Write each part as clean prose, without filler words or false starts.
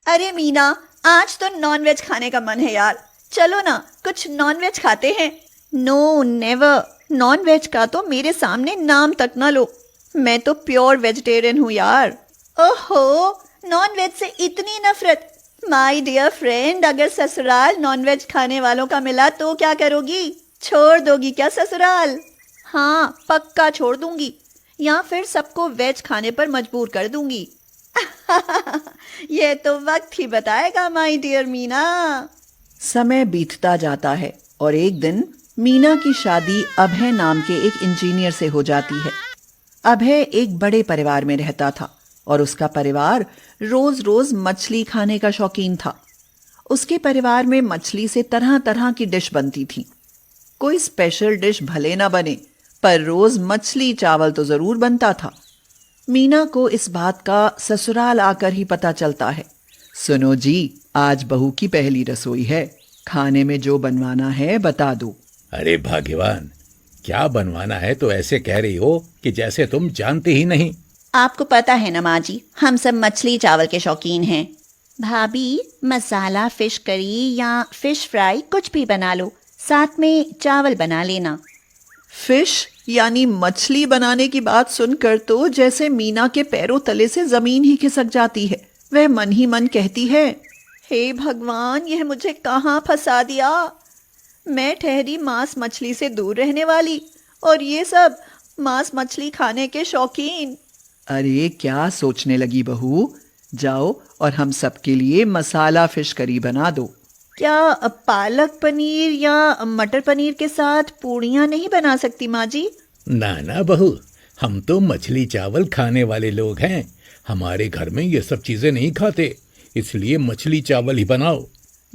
अरे मीना, आज तो नॉनवेज खाने का मन है यार। चलो ना, कुछ नॉनवेज खाते हैं। नो नेवर, नॉनवेज का तो मेरे सामने नाम तक ना लो। मैं तो प्योर वेजिटेरियन हूँ यार। ओहो, नॉनवेज से इतनी नफरत। माय डियर फ्रेंड, अगर ससुराल नॉनवेज खाने वालों का मिला तो क्या करोगी? छोड़ दोगी क्या ससुराल? हाँ, पक्का छोड़ दूंगी, या फिर सबको वेज खाने पर मजबूर कर दूंगी। ये तो वक्त ही बताएगा माय डियर मीना। समय बीतता जाता है और एक दिन मीना की शादी अभय नाम के एक इंजीनियर से हो जाती है। अभय एक बड़े परिवार में रहता था और उसका परिवार रोज रोज मछली खाने का शौकीन था। उसके परिवार में मछली से तरह तरह की डिश बनती थी। कोई स्पेशल डिश भले ना बने, पर रोज मछली चावल तो जरूर बनता था। मीना को इस बात का ससुराल आकर ही पता चलता है। सुनो जी, आज बहू की पहली रसोई है, खाने में जो बनवाना है बता दो। अरे भाग्यवान, क्या बनवाना है तो ऐसे कह रही हो कि जैसे तुम जानते ही नहीं। आपको पता है ना माँ जी, हम सब मछली चावल के शौकीन हैं। भाभी, मसाला फिश करी या फिश फ्राई कुछ भी बना लो, साथ में चावल बना लेना। फिश यानी मछली बनाने की बात सुनकर तो जैसे मीना के पैरों तले से जमीन ही खिसक जाती है। वह मन ही मन कहती है, हे भगवान, यह मुझे कहाँ फंसा दिया। मैं ठहरी मांस मछली से दूर रहने वाली, और ये सब मांस मछली खाने के शौकीन। अरे क्या सोचने लगी बहू, जाओ और हम सबके लिए मसाला फिश करी बना दो। क्या पालक पनीर या मटर पनीर के साथ पूड़ियाँ नहीं बना सकती माँ जी? ना ना बहू, हम तो मछली चावल खाने वाले लोग हैं। हमारे घर में ये सब चीजें नहीं खाते, इसलिए मछली चावल ही बनाओ।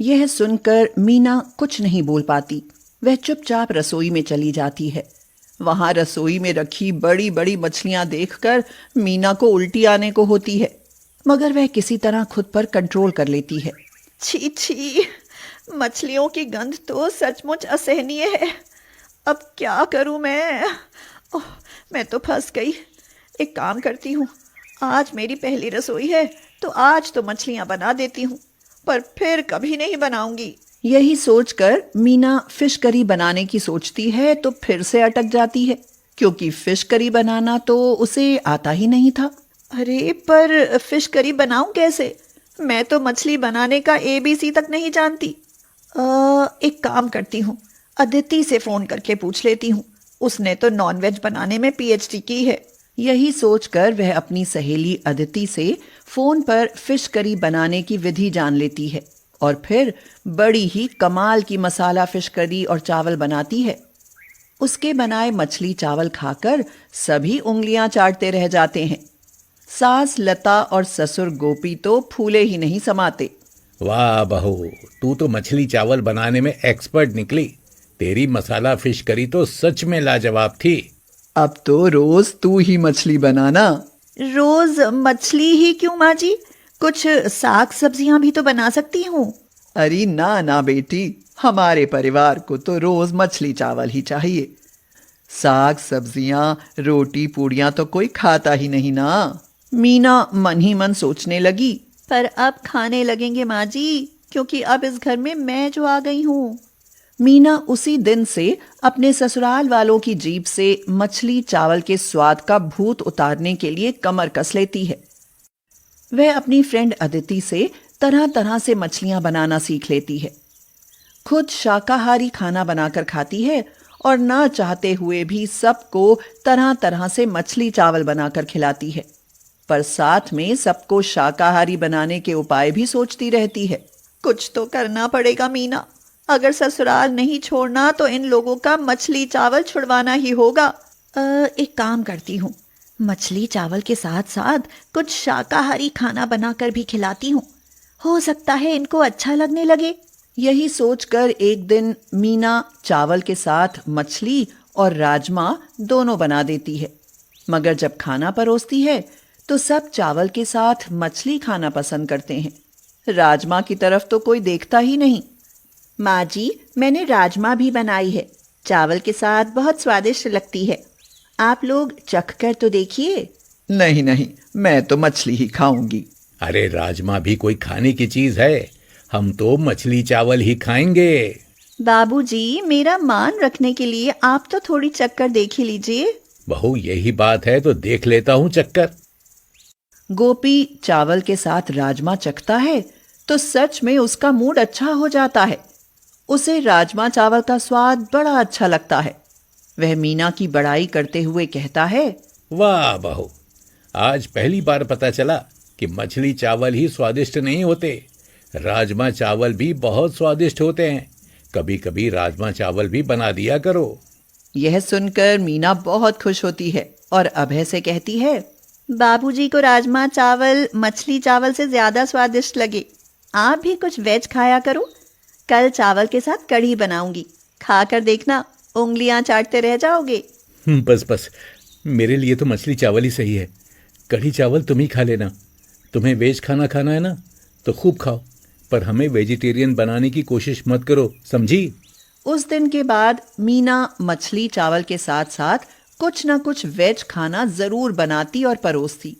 यह सुनकर मीना कुछ नहीं बोल पाती। वह चुपचाप रसोई में चली जाती है। वहां रसोई में रखी बड़ी बड़ी मछलियां देखकर मीना को उल्टी आने को होती है, मगर वह किसी तरह खुद पर कंट्रोल कर लेती है। छी छी, मछलियों की गंध तो सचमुच असहनीय है। अब क्या करूं मैं? ओह, मैं तो फंस गई। एक काम करती हूँ, आज मेरी पहली रसोई है तो आज तो मछलियाँ बना देती हूँ, पर फिर कभी नहीं बनाऊंगी। यही सोचकर मीना फिश करी बनाने की सोचती है तो फिर से अटक जाती है, क्योंकि फिश करी बनाना तो उसे आता ही नहीं था। अरे पर फिश करी बनाऊं कैसे? मैं तो मछली बनाने का ABC तक नहीं जानती। एक काम करती हूँ, अदिति से फ़ोन करके पूछ लेती हूँ। उसने तो नॉनवेज बनाने में PhD की है। यही सोचकर वह अपनी सहेली अदिति से फोन पर फिश करी बनाने की विधि जान लेती है और फिर बड़ी ही कमाल की मसाला फिश करी और चावल बनाती है। उसके बनाए मछली चावल खाकर सभी उंगलियां चाटते रह जाते हैं। सास लता और ससुर गोपी तो फूले ही नहीं समाते। वाह बहू, तू तो मछली चावल बनाने में एक्सपर्ट निकली। तेरी मसाला फिश करी तो सच में लाजवाब थी। अब तो रोज तू ही मछली बनाना। रोज मछली ही क्यों माँ जी? कुछ साग सब्जियां भी तो बना सकती हूँ। अरे ना ना बेटी, हमारे परिवार को तो रोज मछली चावल ही चाहिए। साग सब्जियां रोटी पूड़ियां तो कोई खाता ही नहीं ना। मीना मन ही मन सोचने लगी। पर अब खाने लगेंगे माँ जी, क्योंकि अब इस घर में मैं जो आ गई हूँ। मीना उसी दिन से अपने ससुराल वालों की जीभ से मछली चावल के स्वाद का भूत उतारने के लिए कमर कस लेती है। वह अपनी फ्रेंड अदिति से तरह तरह से मछलियां बनाना सीख लेती है। खुद शाकाहारी खाना बनाकर खाती है और ना चाहते हुए भी सबको तरह तरह से मछली चावल बनाकर खिलाती है, पर साथ में सबको शाकाहारी बनाने के उपाय भी सोचती रहती है। कुछ तो करना पड़ेगा मीना। अगर ससुराल नहीं छोड़ना तो इन लोगों का मछली चावल छुड़वाना ही होगा। एक काम करती हूँ, मछली चावल के साथ साथ कुछ शाकाहारी खाना बनाकर भी खिलाती हूँ। हो सकता है इनको अच्छा लगने लगे। यही सोचकर एक दिन मीना चावल के साथ मछली और राजमा दोनों बना देती है, मगर जब खाना परोसती है तो सब चावल के साथ मछली खाना पसंद करते हैं। राजमा की तरफ तो कोई देखता ही नहीं। माँ जी, मैंने राजमा भी बनाई है, चावल के साथ बहुत स्वादिष्ट लगती है। आप लोग चख कर तो देखिए। नहीं नहीं, मैं तो मछली ही खाऊंगी। अरे राजमा भी कोई खाने की चीज है, हम तो मछली चावल ही खाएंगे। बाबूजी, मेरा मान रखने के लिए आप तो थोड़ी चक्कर देख ही लीजिए। बहू यही बात है तो देख लेता हूँ चक्कर। गोपी चावल के साथ राजमा चखता है तो सच में उसका मूड अच्छा हो जाता है। उसे राजमा चावल का स्वाद बड़ा अच्छा लगता है। वह मीना की बड़ाई करते हुए कहता है, वाह बहू, आज पहली बार पता चला कि मछली चावल ही स्वादिष्ट नहीं होते, राजमा चावल भी बहुत स्वादिष्ट होते हैं। कभी कभी राजमा चावल भी बना दिया करो। यह सुनकर मीना बहुत खुश होती है और अभय से कहती है, बाबूजी को राजमा चावल मछली चावल से ज्यादा स्वादिष्ट लगे। आप भी कुछ वेज खाया करो। कल चावल के साथ कढ़ी बनाऊंगी, खाकर देखना, उंगलियां चाटते रह जाओगे। बस बस, मेरे लिए तो मछली चावल ही सही है। कढ़ी चावल तुम ही खा लेना। तुम्हें वेज खाना खाना है ना, तो खूब खाओ, पर हमें वेजिटेरियन बनाने की कोशिश मत करो, समझी? उस दिन के बाद मीना मछली चावल के साथ साथ कुछ न कुछ वेज खाना जरूर बनाती और परोसती।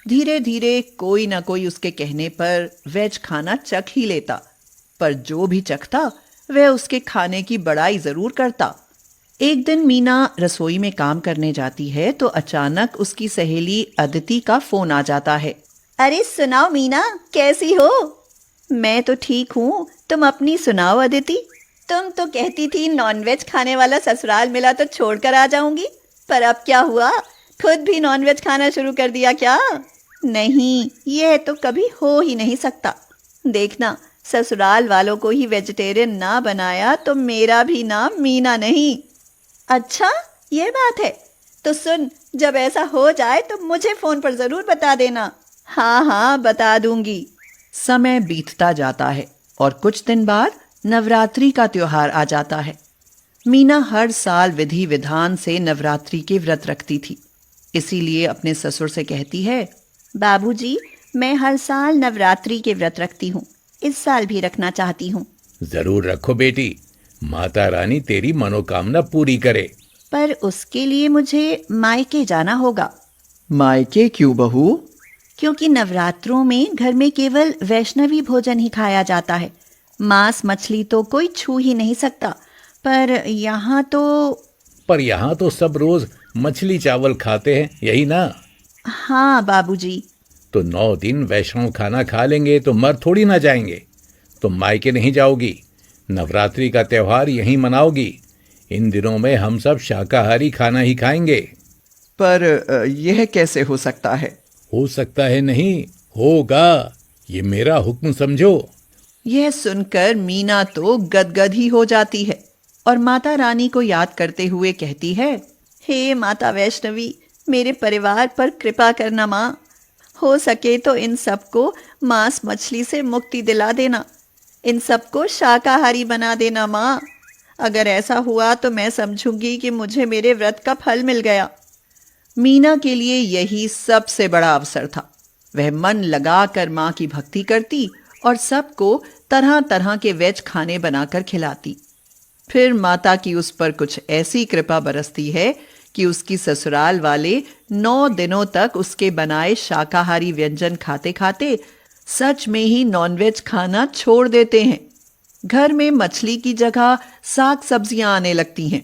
धीरे धीरे कोई न कोई उसके कहने पर वेज खाना चख ही लेता, पर जो भी चखता वह उसके खाने की बड़ाई जरूर करता। एक दिन मीना रसोई में काम करने जाती है तो अचानक उसकी सहेली अदिति का फोन आ जाता है। अरे सुनाओ मीना, कैसी हो? मैं तो ठीक हूँ, तुम अपनी सुनाओ अदिति। तुम तो कहती थी नॉनवेज खाने वाला ससुराल मिला तो छोड़कर आ जाऊंगी, पर अब क्या हुआ? खुद भी नॉनवेज खाना शुरू कर दिया क्या? नहीं, यह तो कभी हो ही नहीं सकता। देखना, ससुराल वालों को ही वेजिटेरियन ना बनाया तो मेरा भी नाम मीना नहीं। अच्छा, ये बात है? तो सुन, जब ऐसा हो जाए तो मुझे फोन पर जरूर बता देना। हाँ हाँ, बता दूंगी। समय बीतता जाता है और कुछ दिन बाद नवरात्रि का त्योहार आ जाता है। मीना हर साल विधि विधान से नवरात्रि के व्रत रखती थी, इसीलिए अपने ससुर से कहती है, बाबूजी, मैं हर साल नवरात्रि के व्रत रखती हूँ, इस साल भी रखना चाहती हूँ। जरूर रखो बेटी, माता रानी तेरी मनोकामना पूरी करे। पर उसके लिए मुझे मायके जाना होगा। मायके क्यों बहू? क्योंकि नवरात्रों में घर में केवल वैष्णवी भोजन ही खाया जाता है। मांस मछली तो कोई छू ही नहीं सकता। पर यहाँ तो सब रोज मछली चावल खाते हैं, यही ना? हाँ बाबूजी। तो 9 दिन वैष्णव खाना खा लेंगे तो मर थोड़ी ना जाएंगे। तुम मायके नहीं जाओगी, नवरात्रि का त्योहार यहीं मनाओगी। इन दिनों में हम सब शाकाहारी खाना ही खाएंगे। पर यह कैसे हो सकता है? हो सकता है नहीं, होगा। ये मेरा हुक्म समझो। यह सुनकर मीना तो गदगद ही हो जाती है और माता रानी को याद करते हुए कहती है, हे माता वैष्णवी, मेरे परिवार पर कृपा करना माँ। हो सके तो इन सबको मांस मछली से मुक्ति दिला देना, इन सबको शाकाहारी बना देना माँ। अगर ऐसा हुआ तो मैं समझूंगी कि मुझे मेरे व्रत का फल मिल गया। मीना के लिए यही सबसे बड़ा अवसर था। वह मन लगाकर माँ की भक्ति करती और सबको तरह तरह के वेज खाने बनाकर खिलाती। फिर माता की उस पर कुछ ऐसी कृपा बरसती है कि उसकी ससुराल वाले 9 दिनों तक उसके बनाए शाकाहारी व्यंजन खाते खाते सच में ही नॉनवेज खाना छोड़ देते हैं। घर में मछली की जगह साग सब्जियां आने लगती हैं।